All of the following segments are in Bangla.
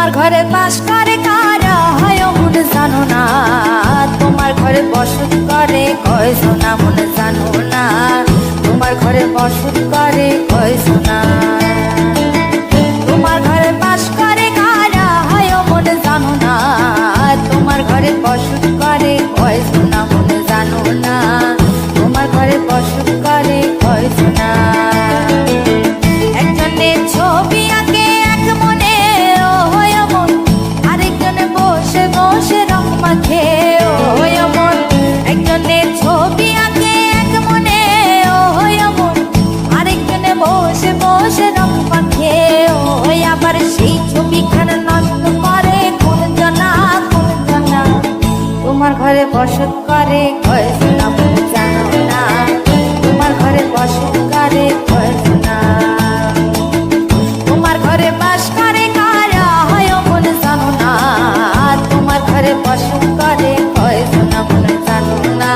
তোমার ঘরে বাস করে কারা হয় মন জানো না, তোমার ঘরে বসত করে কয় সোনা মন জানো না, তোমার ঘরে বসত করে কয় সোনা। তোমার ঘরে বাস করে কারা হয় মন জানো না, তোমার ঘরে বসত করে কয় সোনা মন জানো না, তোমার ঘরে বসত করে কয় সোনা। একজনের ছবি আঁকে এক মনে ও হয় মন, আরেকজনে বসে বসে রং মাখে ও হয় মন। একজনের ছবি আঁকে এক মনে ও হয় মন, আরেকজনে বসে বসে রং মাখে ও হয়। আবার সেই ছবিখানা নষ্ট করে কোন জনা কোন জনা, তোমার ঘরে বসত করে কয় সোনা মন জানো না, তোমার ঘরে বসত করে কয় সোনা। তোমার ঘরে বাস করে কারা হয় মন জানো না, তোমার ঘরে বসত করে কয় সোনা মন জানো না,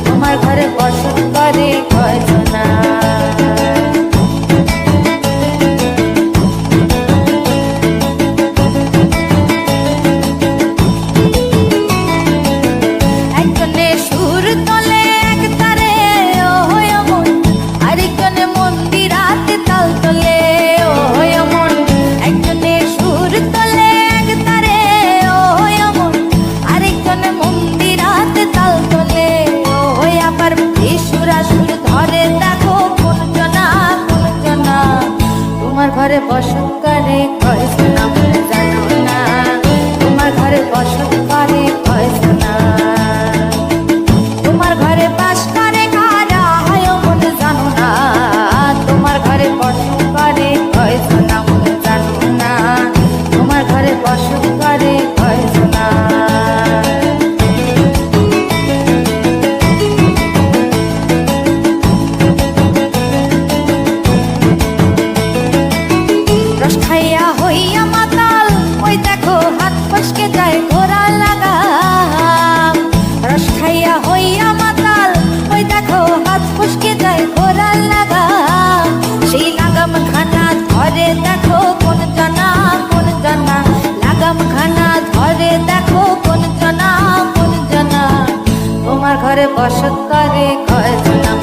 তোমার ঘরে বসত করে কয় সোনা। একজনে সুর তোলে এক তারে ও হয় মন, আরেকজনে মন্দিরাতে তাল তোলে ও হয় মন। একজনে সুর তোলে এক তারে ও হয় মন, আরেকজনে মন্দিরাতে তাল তোলে ও হয়। আবার সুরা সুর ধরে দেখো কোন জনা কোন জনা, তোমার ঘরে বসত করে কয় সোনা মন জানো না, তোমার ঘরে বসত করে কয় সোনা। তোমার ঘরে বাস করে কারা হয় মন জানো না, তোমার ঘরে বসত করে কয় সোনা মন জানো না, তোমার ঘরে বসত করে কয় সোনা। রস খাইয়া হইয়া মাতাল ওই দেখো হাত ফসকে যায় ঘোড়া লাগাম। রস খাইয়া হইয়া মাতাল ওই দেখো হাত ফসকে যায় ঘোড়া লাগাম। সেই লাগাম খানা ধরে দেখো কোন জনা কোন জনা, লাগাম খানা ধরে দেখো কোন জনা কোন জনা, তোমার ঘরে বসত করে কয় জনা